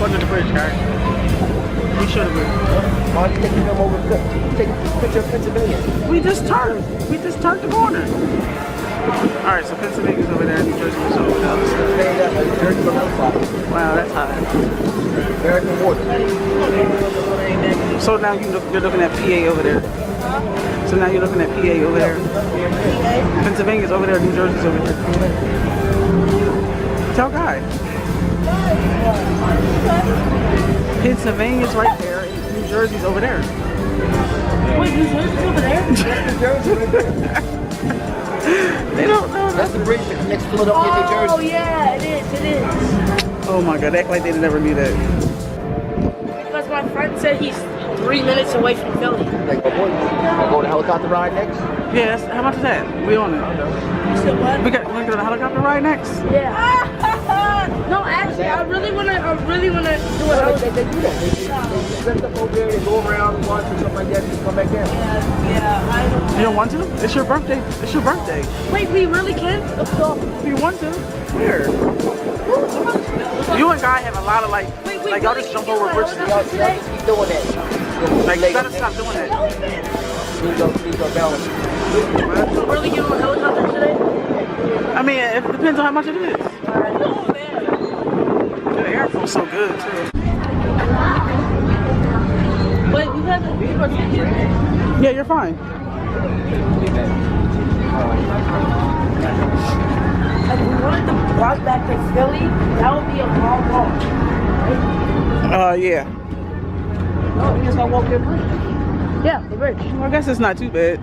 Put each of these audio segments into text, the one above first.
under the bridge, guys. We should have been. Why are you taking them over? Take a picture of Pennsylvania. We just turned the corner. Alright, so Pennsylvania's over there, New Jersey is over there. Wow, that's hot. American water. So now you're looking at PA over there. So now you're looking at PA over there. Pennsylvania's over there, New Jersey's over there. Tell Guy. Pennsylvania's right there, and New Jersey's over there. Wait, New Jersey's over there? New Jersey right there. They don't know. That's the bridge that connects Philadelphia and New Jersey. Oh yeah, it is. Oh my God, act like they never knew that. Because my friend said he's 3 minutes away from Philly. Like, my boy, I go on a helicopter ride next. Yeah, how much is that? We on it. You said what? We got to go on a helicopter ride next? Yeah. No, actually, I really wanna do it. They do that. They rent up over there, they go around and watch and stuff like that, and come back down. Yeah, I don't. You don't want to? It's your birthday. It's your birthday. Wait, we really can? Let's go. If you want to. Where? You and Guy have a lot of like y'all just jump over bridges. Y'all just keep doing that. Like, you gotta stop doing that. Please go balance. So really get on a helicopter today? I mean, it depends on how much it is. Alright. Oh man. The air feels so good too. But you have to be able to get Yeah, you're fine. If we wanted to walk back to Philly, that would be a long walk. Yeah. No, we just gotta walk that bridge. Yeah, the bridge. Well, I guess it's not too bad.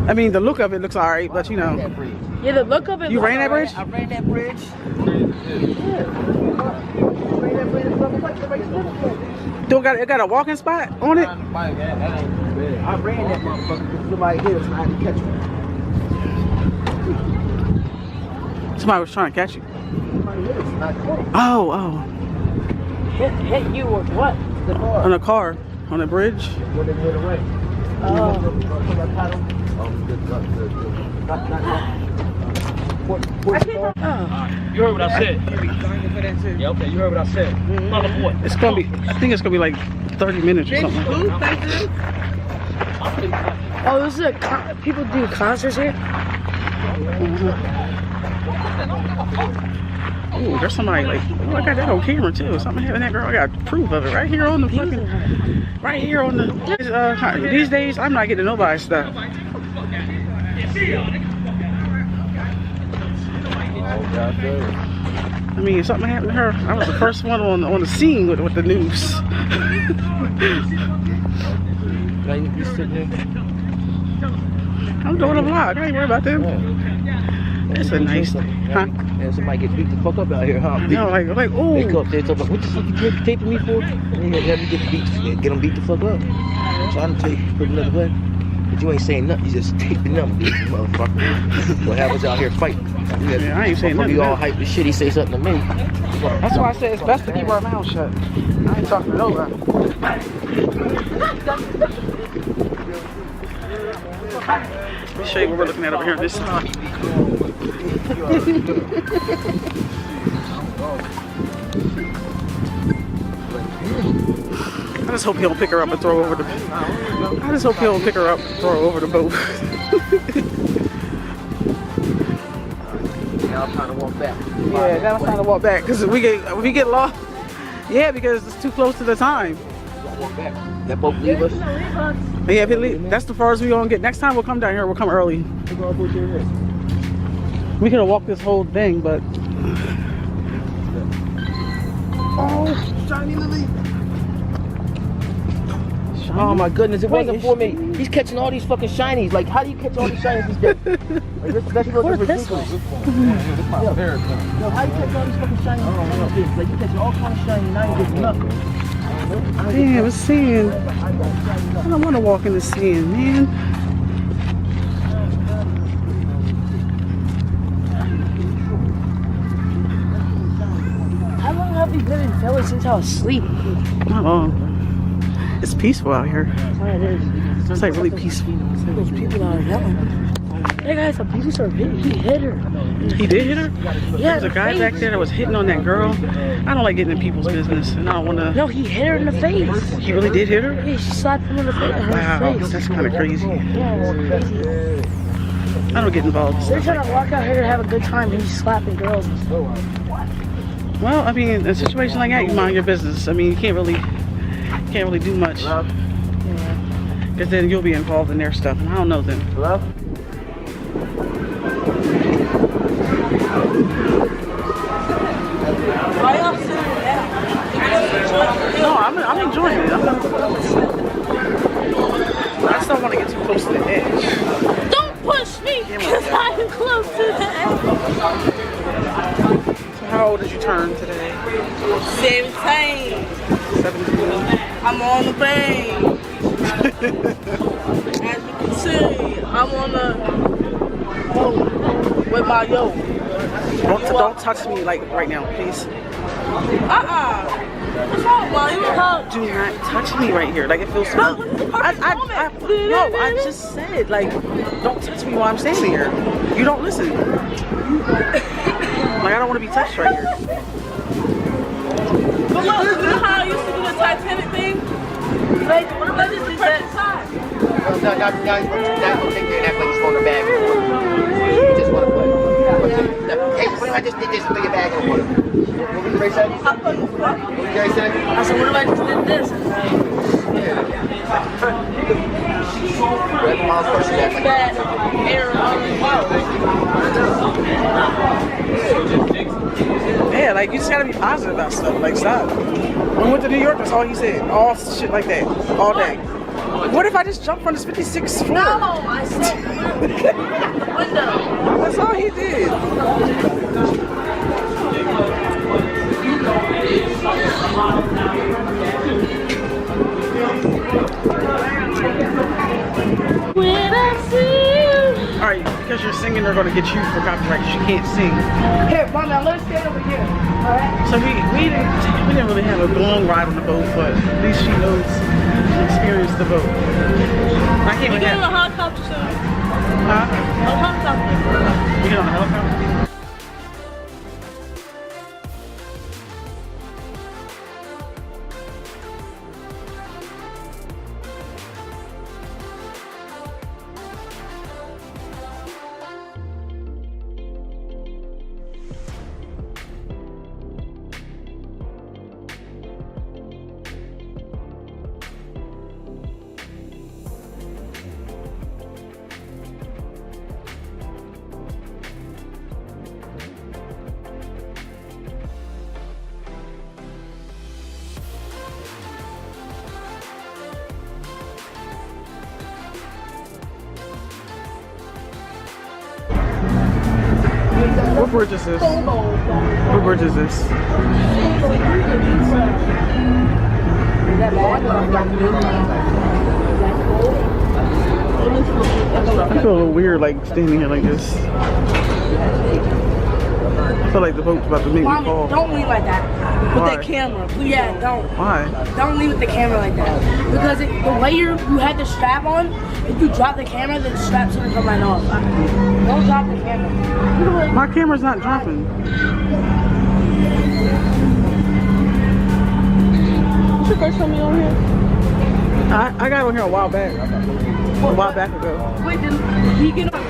I mean, the look of it looks alright, but you know. Yeah, the look of it. You ran that bridge? I ran that bridge. It got a walking spot on it? I ran that motherfucker because somebody hit us and I had to catch him. Somebody was trying to catch you. Somebody hit us and I caught him. Oh. Hit you or what? The car. On a car. On a bridge. When they went away. Oh. You heard what I said. Yeah, okay, you heard what I said. It's gonna be, I think it's gonna be like 30 minutes or something. Oh, this is people do concerts here? Ooh, there's somebody like, oh, I got that on camera too. Something happened to that girl. I got proof of it right here on the fucking, right here on the, these days, I'm not getting nobody's stuff. I mean, if something happened to her, I was the first one on the scene with the news. I'm doing a vlog. I ain't worried about them. That's a nice thing. Huh? And somebody get beat the fuck up out here, huh? No, like, oh. They go up there and talk about, what the fuck you taping me for? And have you get them beat the fuck up. I'm trying to tell you, put another way. But you ain't saying nothing, you just taping them, motherfucker. What happens out here fighting? Yeah, I ain't saying nothing. You all hype as shit, he say something to me. That's why I said it's best to keep our mouth shut. I ain't talking to nobody. Let me show you what we're looking at over here on this side. I just hope he don't pick her up and throw over the. I just hope he don't pick her up and throw her over the boat. Now I'm trying to walk back. Yeah, now I'm trying to walk back because if we get lost. Yeah, because it's too close to the time. Walk back. That boat leave us. Yeah, if it leave, that's the farthest we gonna get. Next time we'll come down here. We'll come early. We could have walked this whole thing, but. Oh, shiny Lily. Oh my goodness, it wasn't for me. He's catching all these fucking shinies. Like, how do you catch all these shinies these days? Like, that's looking ridiculous. Yo, how do you catch all these fucking shinies? Like, you catching all kinds of shinies, now you get nothing. Damn, it's sand. I don't want to walk in the sand, man. How long have we been in Philly since I was asleep? Not long. It's peaceful out here. That's what it is. It's like really peaceful. Those people out here. That guy's abuser. He hit her. He did hit her? Yeah. There's a guy back there that was hitting on that girl. I don't like getting in people's business, and I don't want to. No, he hit her in the face. He really did hit her? Yeah, she slapped him in the face. Wow, that's kind of crazy. Yeah, it's crazy. I don't get involved. They're trying to walk out here to have a good time, and he's slapping girls. Well, I mean, in a situation like that, you mind your business. I mean, you can't really do much. Hello? Because then you'll be involved in their stuff, and I don't know then. Hello? Why y'all sitting down? No, I'm enjoying it. I just don't want to get too close to the edge. Don't push me, because I'm close to the edge. So how old did you turn today? 17. 17. I'm on the bang. As you can see, I'm on the boat with my yoke. Don't touch me like right now, please. What's wrong, Mom? You want to Do not touch me right here. Like it feels so. No, I just said like, don't touch me while I'm standing here. You don't listen. Like I don't want to be touched right here. But look, you know how I used to do the Titanic thing? Like, what if I just did that? No, guys, will take your neck like he's throwing a bag. You just want to put. Hey, what if I just did this with your bag and put it? What did you say? I put the fuck. What did you say? I said, what if I just did this? Grab the miles first and act like That air on the Yeah, like you just gotta be positive about stuff. Like stop. When we went to New York, that's all he said. All shit like that, all day. What if I just jumped from this 56th floor? No, I said window. That's all he did. When I see you. All right, because you're singing, they're gonna get you for copyright. 'Cause you can't sing. Here, Mom, now let's stand over here. All right. So we didn't really have a long ride on the boat, but at least she knows, she experienced the boat. I can't We're even getting a have. helicopter soon. Huh? A helicopter. You get on a helicopter? What bridge is this? What bridge is this? I feel a little weird like standing here like this. I feel like the boat's about to make me Mommy, fall. don't lean like that. With Why? that camera. Yeah, don't. Why? Don't lean with the camera like that. Because the way you had the strap on, if you drop the camera, the strap's gonna come right off. Don't drop the camera. My camera's not dropping. What's your first time on here? I got on here a while back. A while back ago. Wait, did he get on?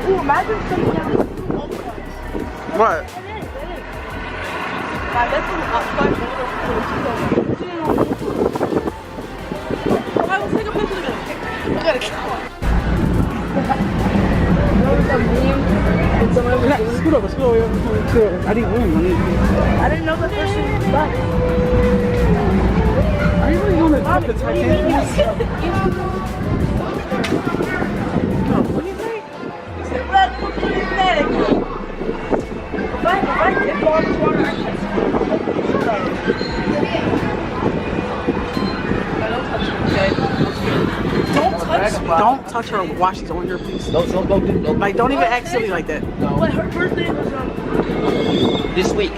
Ooh, imagine something else. What? Now let's I will take a picture of it. I gotta Scoot over, scoot over. I need room. I didn't know the person was back. Are you really going to put the Titanic? No, what do you think? Don't touch her while she's on here, please. Don't Like, don't even act silly like that. But her birthday was this week.